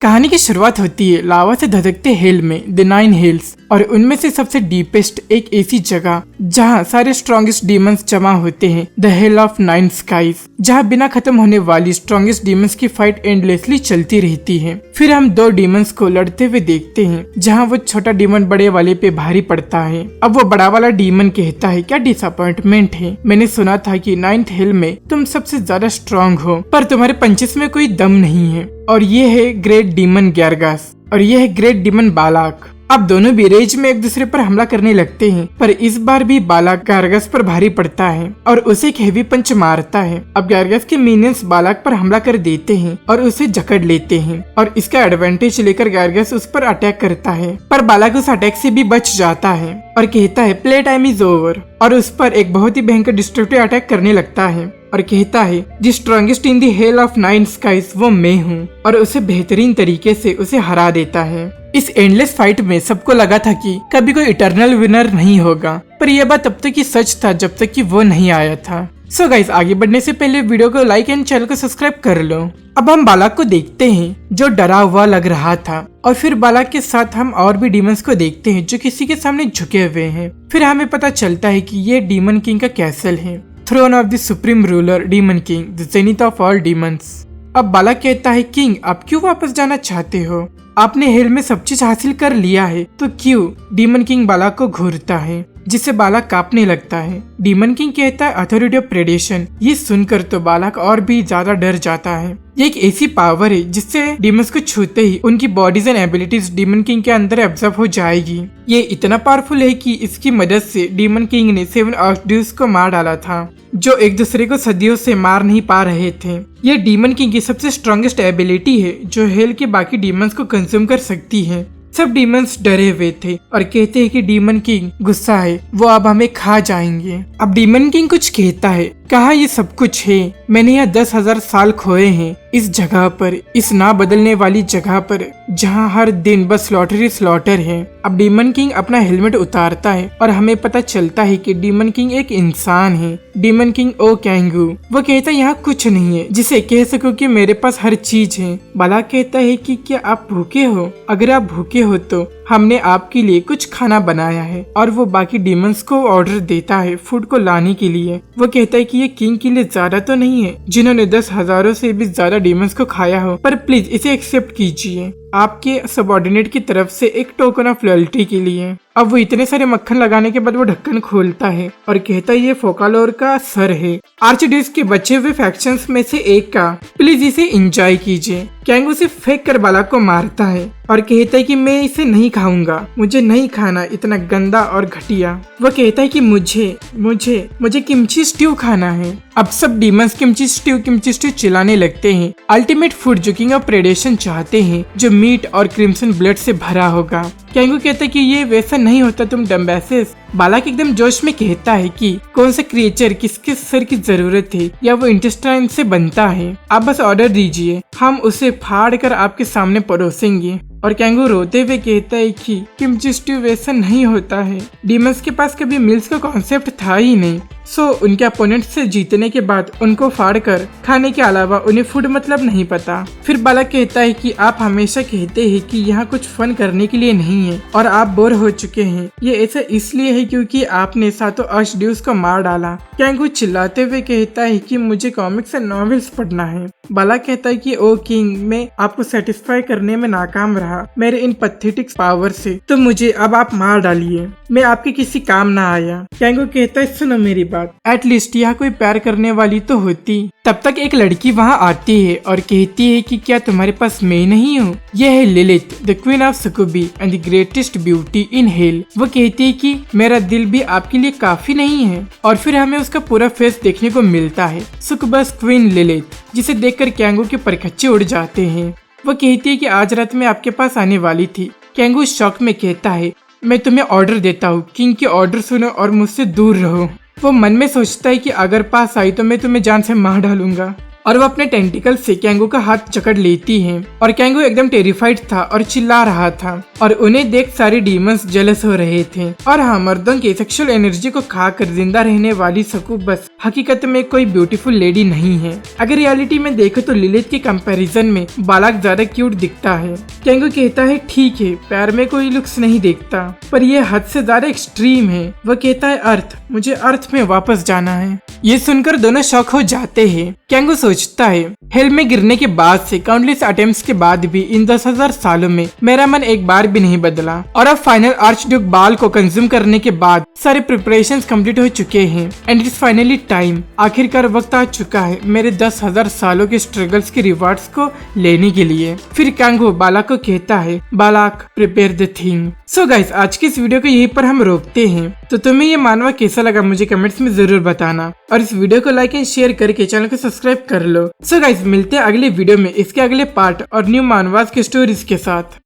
कहानी की शुरुआत होती है लावा से धधकते हिल में, द 9 हिल्स, और उनमें से सबसे डीपेस्ट एक ऐसी जगह जहां सारे स्ट्रॉन्गेस्ट डीमंस जमा होते हैं, द हिल ऑफ 9 स्काइज, जहां बिना खत्म होने वाली स्ट्रॉन्गेस्ट डीमंस की फाइट एंडलेसली चलती रहती है। फिर हम दो डीमंस को लड़ते हुए देखते हैं, जहां वो छोटा डीमन बड़े वाले पे भारी पड़ता है। अब वो बड़ा वाला डीमन कहता है, क्या डिसअपॉइंटमेंट है, मैंने सुना था कि 9th हिल में तुम सबसे ज्यादा स्ट्रॉन्ग हो, पर तुम्हारे पंचेस में कोई दम नहीं है। और ये है ग्रेट डीमन ग्यारगास और ये है ग्रेट डीमन बालाक। अब दोनों भी रेज में एक दूसरे पर हमला करने लगते हैं, पर इस बार भी बालाक ग्यारगास पर भारी पड़ता है और उसे एक हेवी पंच मारता है। अब ग्यारगास के मिनियंस बालाक पर हमला कर देते हैं और उसे जकड़ लेते हैं और इसका एडवांटेज लेकर ग्यारगास उस पर अटैक करता है, पर बालाक उस अटैक से भी बच जाता है और कहता है प्ले टाइम इज ओवर, और उस पर एक बहुत ही भयंकर डिस्ट्रक्टिव अटैक करने लगता है और कहता है the strongest in the hill of 9 skies वो मैं हूँ, और उसे बेहतरीन तरीके से उसे हरा देता है। इस एंडलेस फाइट में सबको लगा था कि कभी कोई इटर्नल विनर नहीं होगा, पर यह बात तब तक ही सच था जब तक कि वो नहीं आया था। सो गाइस, आगे बढ़ने से पहले वीडियो को लाइक एंड चैनल को सब्सक्राइब कर लो। अब हम बालाक को देखते हैं जो डरा हुआ लग रहा था, और फिर बालाक के साथ हम और भी डीमंस को देखते हैं जो किसी के सामने झुके हुए हैं। फिर हमें पता चलता है कि ये डीमन किंग का कैसल है, throne of the supreme ruler demon king, the zenith of all demons. अब बालाक कहता है, किंग आप क्यों वापस जाना चाहते हो, आपने हिल में सब चीज हासिल कर लिया है तो क्यों। डीमन किंग बालाक को घूरता है जिससे बालाक कांपने लगता है। डीमन किंग कहता है अथॉरिटी ऑफ प्रेडेशन। ये सुनकर तो बालाक और भी ज्यादा डर जाता है। ये एक ऐसी पावर है जिससे डीमंस को छूते ही उनकी bodies and abilities demon king के अंदर एब्जॉर्ब हो जाएगी। ये इतना पावरफुल है कि इसकी मदद से डीमन किंग ने 7 आर्चड्यूक्स को मार डाला था जो एक दूसरे को सदियों से मार नहीं पा रहे थे। ये डीमन किंग की सबसे स्ट्रॉन्गेस्ट एबिलिटी है जो हेल के बाकी डीमंस को कंज्यूम कर सकती है। सब डीमंस डरे हुए थे और कहते हैं कि डीमन किंग गुस्सा है, वो अब हमें खा जाएंगे। अब डीमन किंग कुछ कहता है, कहा ये सब कुछ है, मैंने यहाँ 10,000 साल खोए हैं इस जगह पर, इस ना बदलने वाली जगह पर जहाँ हर दिन बस स्लॉटर ही स्लॉटर है। अब डीमन किंग अपना हेलमेट उतारता है और हमें पता चलता है कि डीमन किंग एक इंसान है। डीमन किंग ओ कैंगू, वो कहता है यहाँ कुछ नहीं है जिसे कह सको कि मेरे पास हर चीज है। बालाक कहता है कि क्या आप भूखे हो, अगर आप भूखे हो तो हमने आपके लिए कुछ खाना बनाया है, और वो बाकी डीमंस को ऑर्डर देता है फूड को लाने के लिए। वो कहता है कि ये किंग के लिए ज्यादा तो नहीं है जिन्होंने 10,000 से भी ज्यादा डीमंस को खाया हो, पर प्लीज इसे एक्सेप्ट कीजिए आपके सबऑर्डिनेट की तरफ से एक टोकन ऑफ लॉयल्टी के लिए। अब वो इतने सारे मक्खन लगाने के बाद वो ढक्कन खोलता है और कहता है ये फोकालोर का सर है, आर्चड्यूक्स के बचे हुए फैक्शंस में से एक का, प्लीज इसे एंजॉय कीजिए। कैंगू से फेंक कर बालाक को मारता है और कहता है कि मैं इसे नहीं खाऊंगा, मुझे नहीं खाना, इतना गंदा और घटिया। वो कहता है कि मुझे किमची स्ट्यू खाना है। अब सब डीमंस किमची स्ट्यू चिल्लाने लगते हैं। अल्टीमेट फूड जो किंग ऑफ प्रेडेशन चाहते हैं, जो मीट और क्रिम्सन ब्लड से भरा होगा। कैंगू कहता है कि ये वैसा नहीं होता तुम डम्बैसेस। बालाक एकदम जोश में कहता है कि कौन सा क्रिएचर किसके सर की जरूरत है या वो इंटेस्टाइन से बनता है, आप बस ऑर्डर दीजिए, हम उसे फाड़ कर आपके सामने परोसेंगे। और कैंगू रोते हुए कहता है कि किमची स्ट्यू वैसा नहीं होता है, डीमंस के पास कभी मिल्स का कॉन्सेप्ट था ही नहीं। सो उनके अपोनेंट से जीतने के बाद उनको फाड़ कर खाने के अलावा उन्हें फूड मतलब नहीं पता। फिर बालाक कहता है कि आप हमेशा कहते हैं कि यहाँ कुछ फन करने के लिए नहीं है और आप बोर हो चुके हैं, ये ऐसा इसलिए है क्योंकि आपने 7 आर्चड्यूक्स को मार डाला। कैंगू चिल्लाते हुए कहता है कि मुझे कॉमिक्स एंड नॉवेल्स पढ़ना है। बालाक कहता है कि ओ किंग, मैं आपको सेटिस्फाई करने में नाकाम रहा मेरे इन पैथेटिक पावर से, तो मुझे अब आप मार डालिए, मैं आपके किसी काम ना आया। कैंगू कहता है सुनो मेरी बात, एटलीस्ट यहाँ कोई प्यार करने वाली तो होती। तब तक एक लड़की वहाँ आती है और कहती है कि क्या तुम्हारे पास मैं नहीं हूँ, यह है Lilith, the queen of succubi and the greatest beauty in hell. वो कहती है कि मेरा दिल भी आपके लिए काफी नहीं है, और फिर हमें उसका पूरा फेस देखने को मिलता है, सुकुबास क्वीन लिलिथ, जिसे देखकर कैंगू के परखच्चे उड़ जाते हैं। वो कहती है कि आज रात में आपके पास आने वाली थी। कैंगू शौक में कहता है मैं तुम्हें ऑर्डर देता हूँ, किंग के ऑर्डर सुनो और मुझसे दूर रहो। वो मन में सोचता है कि अगर पास आई तो मैं तुम्हें जान से मार डालूंगा, और वो अपने टेंटिकल से कैंगो का हाथ जकड़ लेती है और कैंगो एकदम टेरिफाइड था और चिल्ला रहा था और उन्हें देख सारे डीमंस जेलस हो रहे थे। और हाँ, मर्दों की सेक्सुअल एनर्जी को खाकर जिंदा रहने वाली सकूबस हकीकत में कोई ब्यूटीफुल लेडी नहीं है। अगर रियलिटी में देखो तो लिलिथ के कंपैरिजन में बालाक ज्यादा क्यूट दिखता है। कैंगो कहता है ठीक है, पैर में कोई लुक्स नहीं देखता, पर यह हद से ज्यादा एक्सट्रीम है। वह कहता है अर्थ, मुझे अर्थ में वापस जाना है। ये सुनकर दोनों शॉक हो जाते हैं। कैंगो सोचता है हेल में गिरने के बाद से काउंटलेस अटेम्प्ट्स के बाद भी इन 10,000 सालों में मेरा मन एक बार भी नहीं बदला और अब फाइनल आर्च ड्यूक बाल को कंज्यूम करने के बाद सारे प्रिपरेशंस कंप्लीट हो चुके हैं एंड इट्स फाइनली टाइम। आखिरकार वक्त आ चुका है मेरे 10,000 सालों के स्ट्रगल्स के रिवार्ड्स को लेने के लिए। फिर कैंगो बालाक को कहता है Balak prepare the thing. So guys, आज की इस वीडियो को यहीं पर हम रोकते हैं। तो तुम्हें ये मानवा कैसा लगा मुझे कमेंट्स में जरूर बताना और इस वीडियो को लाइक एंड शेयर करके चैनल को सब्सक्राइब कर लो। सो गाइस, मिलते हैं अगले वीडियो में इसके अगले पार्ट और न्यू मानवास की स्टोरीज के साथ।